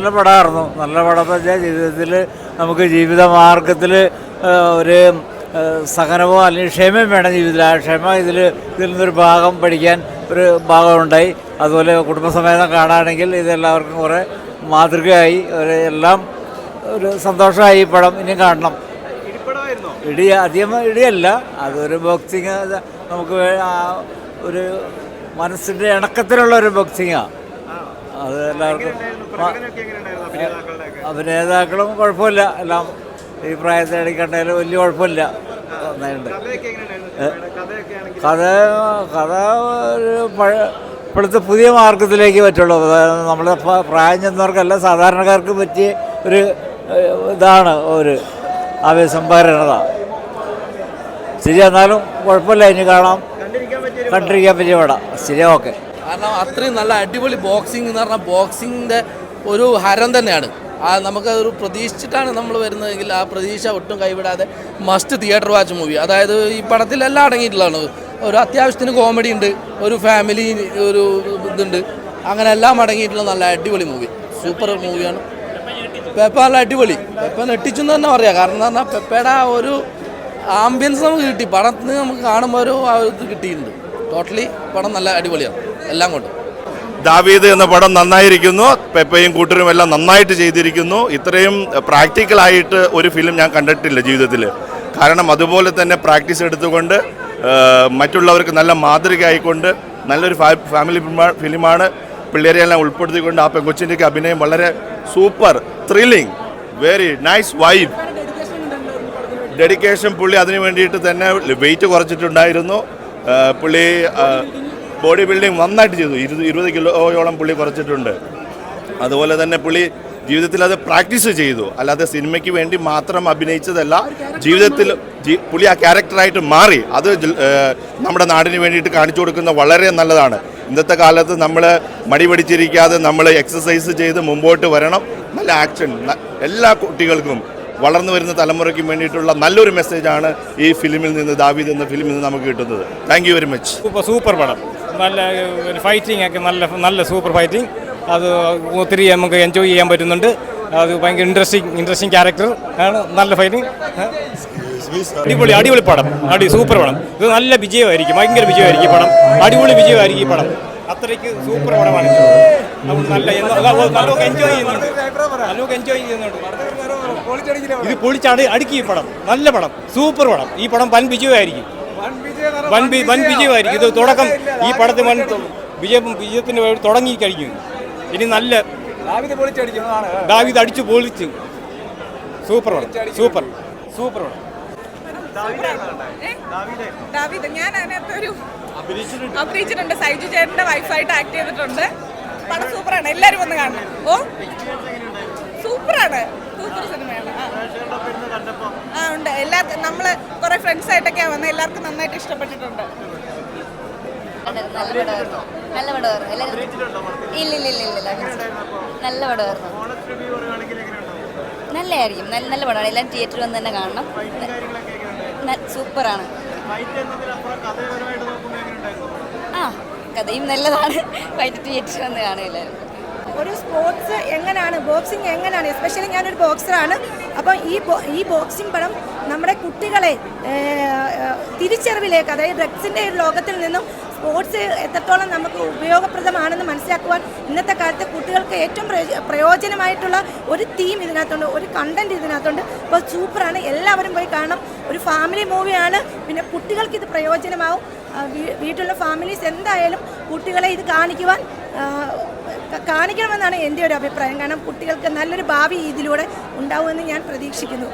നല്ല പടമായിരുന്നു. നല്ല പടം എന്ന് വെച്ചാൽ ജീവിതത്തിൽ നമുക്ക് ജീവിതമാർഗത്തിൽ ഒരു സഹനമോ അല്ലെങ്കിൽ ക്ഷമയും വേണം ജീവിതത്തിൽ. ആ ക്ഷമ ഇതിൽ നിന്നൊരു ഭാഗം പഠിക്കാൻ ഒരു ഭാഗമുണ്ടായി. അതുപോലെ കുടുംബസമേതം കാണുകയാണെങ്കിൽ ഇതെല്ലാവർക്കും കുറേ മാതൃകയായി എല്ലാം ഒരു സന്തോഷമായി. ഈ പടം ഇനി കാണണം. അധികം ഇടിയല്ല, അതൊരു ബോക്സിങ്. നമുക്ക് ഒരു മനസ്സിൻ്റെ ഇണക്കത്തിലുള്ള ഒരു ബോക്സിങ്ങാണ് അത്. എല്ലാവർക്കും അഭിനേതാക്കളും കുഴപ്പമില്ല, എല്ലാം ഈ പ്രായത്തിൽ കണ്ടാലും വലിയ കുഴപ്പമില്ല. നന്നായിട്ടുണ്ട്. കഥ ഒരു ഇപ്പോഴത്തെ പുതിയ മാർഗത്തിലേക്ക് പറ്റുള്ളൂ. നമ്മുടെ പ്രായം ചെന്നവർക്കല്ല, സാധാരണക്കാർക്ക് പറ്റിയ ഒരു ഇതാണ് ഒരു ആവേശംഭരണത. ശരി, എന്നാലും കുഴപ്പമില്ല, ഇനി കാണാം. കണ്ടിരിക്കാൻ പറ്റിയ പടം. ശരി, ഓക്കെ. കാരണം അത്രയും നല്ല അടിപൊളി ബോക്സിംഗ് എന്ന് പറഞ്ഞാൽ ബോക്സിങ്ങിൻ്റെ ഒരു ഹരം തന്നെയാണ്. നമുക്കതൊരു പ്രതീക്ഷിച്ചിട്ടാണ് നമ്മൾ വരുന്നതെങ്കിൽ ആ പ്രതീക്ഷ ഒട്ടും കൈവിടാതെ മസ്റ്റ് തിയേറ്റർ വാച്ച് മൂവി. അതായത് ഈ പടത്തിലെല്ലാം അടങ്ങിയിട്ടുള്ളതാണ്. ഒരു അത്യാവശ്യത്തിന് കോമഡി ഉണ്ട്, ഒരു ഫാമിലി ഒരു ഇതുണ്ട്, അങ്ങനെ എല്ലാം അടങ്ങിയിട്ടുള്ള നല്ല അടിപൊളി മൂവി. സൂപ്പർ മൂവിയാണ്. പെപ്പ നല്ല അടിപൊളി. പെപ്പ നെട്ടിച്ചെന്ന് തന്നെ പറയാം. കാരണം എന്ന് പറഞ്ഞാൽ പെപ്പയുടെ ആ ഒരു ആംബിയൻസ് നമുക്ക് കിട്ടി. പടത്തിന് നമുക്ക് കാണുമ്പോൾ ഒരു ഇത് കിട്ടിയിട്ടുണ്ട്. ടോട്ടലി പടം നല്ല അടിപൊളിയാണ് എല്ലാം കൊണ്ടും. ദാവീദ് എന്ന പടം നന്നായിരിക്കുന്നു. പെപ്പയും കൂട്ടരും എല്ലാം നന്നായിട്ട് ചെയ്തിരിക്കുന്നു. ഇത്രയും പ്രാക്ടിക്കലായിട്ട് ഒരു ഫിലിം ഞാൻ കണ്ടിട്ടില്ല ജീവിതത്തിൽ. കാരണം അതുപോലെ തന്നെ പ്രാക്ടീസ് എടുത്തുകൊണ്ട് മറ്റുള്ളവർക്ക് നല്ല മാതൃകയായിക്കൊണ്ട് നല്ലൊരു ഫാമിലി ഫിലിമാണ്. പിള്ളേരെയെല്ലാം ഉൾപ്പെടുത്തിക്കൊണ്ട് ആ പെങ്കൊച്ചിൻ്റെയൊക്കെ അഭിനയം വളരെ super, thrilling, very nice vibe. Dedication പുള്ളി അതിന് വേണ്ടിയിട്ട് തന്നെ വെയിറ്റ് കുറച്ചിട്ടുണ്ടായിരുന്നു. പുള്ളി ബോഡി ബിൽഡിങ് നന്നായിട്ട് ചെയ്തു. 20 കിലോയോളം പുള്ളി കുറച്ചിട്ടുണ്ട്. അതുപോലെ തന്നെ പുള്ളി ജീവിതത്തിൽ അത് പ്രാക്ടീസ് ചെയ്തു, അല്ലാതെ സിനിമയ്ക്ക് വേണ്ടി മാത്രം അഭിനയിച്ചതല്ല. ജീവിതത്തിൽ പുള്ളി ആ ക്യാരക്ടറായിട്ട് മാറി. അത് നമ്മുടെ നാടിന് വേണ്ടിയിട്ട് കാണിച്ചു കൊടുക്കുന്ന വളരെ നല്ലതാണ്. ഇന്നത്തെ കാലത്ത് നമ്മൾ മടി പിടിച്ചിരിക്കാതെ നമ്മൾ എക്സസൈസ് ചെയ്ത് മുമ്പോട്ട് വരണം. നല്ല ആക്ഷൻ എല്ലാ കുട്ടികൾക്കും വളർന്നു വരുന്ന തലമുറയ്ക്കും വേണ്ടിയിട്ടുള്ള നല്ലൊരു മെസ്സേജാണ് ഈ ഫിലിമിൽ നിന്ന്, ദാവീദ് എന്ന ഫിലിമിൽ നിന്ന് നമുക്ക് കിട്ടുന്നത്. Thank you very much. Super പടം. നല്ല ഫൈറ്റിംഗ് ഒക്കെ നല്ല സൂപ്പർ ഫൈറ്റിംഗ്. അത് ഒത്തിരി നമുക്ക് എൻജോയ് ചെയ്യാൻ പറ്റുന്നുണ്ട്. അത് ഭയങ്കര ഇൻട്രസ്റ്റിംഗ് ക്യാരക്ടർ ആണ്. നല്ല ഫൈറ്റിംഗ്, അടിപൊളി പടം. സൂപ്പർ പടം. ഇത് നല്ല വിജയമായിരിക്കും, ഭയങ്കര വിജയമായിരിക്കും പടം. അടിപൊളി വിജയമായിരിക്കും ഈ പടം. അത്രയ്ക്ക് സൂപ്പർ പടമാണ്. നല്ല എൻജോയ് ചെയ്യുന്നുണ്ട്. ഇത് പൊളിച്ചാണ് അടുക്കി ഈ പടം. നല്ല പടം, സൂപ്പർ പടം. ഈ പടം വൻ വിജയമായിരിക്കും. ഇത് തുടക്കം. ഈ പടത്തിന് വിജയത്തിന് തുടങ്ങി കഴിഞ്ഞു. ഇനി നല്ല ദാവീദ് അടിച്ചു പൊളിച്ചു. സൂപ്പർ പടം, സൂപ്പർ പടം. ദാവീദ് ഞാൻ അതിനകത്തൊരു അഭിനയിച്ചിട്ടുണ്ട്. സൈജു ചേട്ടന്റെ വൈഫായിട്ട് ആക്ട് ചെയ്തിട്ടുണ്ട്. പടം സൂപ്പറാണ്, എല്ലാവരും വന്ന് കാണണം. ഓ സൂപ്പറാണ്, സൂപ്പർ സിനിമയാണ്. ഉണ്ട്. എല്ലാവർക്കും നമ്മള് കുറെ ഫ്രണ്ട്സ് ആയിട്ടൊക്കെയാണ് വന്നത്. എല്ലാവർക്കും നന്നായിട്ട് ഇഷ്ടപ്പെട്ടിട്ടുണ്ട്. നല്ല പടമായിരുന്നു. നല്ല പടമായിരുന്നു. നല്ലതായിരിക്കും. നല്ല പടമാണ്. എല്ലാം തിയേറ്ററിൽ വന്ന് തന്നെ കാണണം. സൂപ്പറാണ്. കഥയും നല്ലതാണ്. വൈകിട്ട് തിയേറ്ററിൽ വന്ന് കാണും എല്ലാവരും. ഒരു സ്പോർട്സ് എങ്ങനെയാണ്, ബോക്സിങ് എങ്ങനെയാണ്, എസ്പെഷ്യലി ഞാനൊരു ബോക്സറാണ്. അപ്പം ഈ ബോക്സിംഗ് പടം നമ്മുടെ കുട്ടികളെ തിരിച്ചറിവിലേക്ക്, അതായത് ഡ്രഗ്സിൻ്റെ ഒരു ലോകത്തിൽ നിന്നും സ്പോർട്സ് എത്രത്തോളം നമുക്ക് ഉപയോഗപ്രദമാണെന്ന് മനസ്സിലാക്കുവാൻ ഇന്നത്തെ കാലത്ത് കുട്ടികൾക്ക് ഏറ്റവും പ്രയോജനമായിട്ടുള്ള ഒരു തീം ഇതിനകത്തുണ്ട്, ഒരു കണ്ടന്റ് ഇതിനകത്തുണ്ട്. അപ്പോൾ സൂപ്പറാണ്, എല്ലാവരും പോയി കാണണം. ഒരു ഫാമിലി മൂവിയാണ്. പിന്നെ കുട്ടികൾക്ക് ഇത് പ്രയോജനമാവും. വീട്ടിലുള്ള ഫാമിലീസ് എന്തായാലും കുട്ടികളെ ഇത് കാണിക്കണമെന്നാണ് എൻ്റെ ഒരു അഭിപ്രായം. കാരണം കുട്ടികൾക്ക് നല്ലൊരു ഭാവി ഇതിലൂടെ ഉണ്ടാവുമെന്ന് ഞാൻ പ്രതീക്ഷിക്കുന്നു.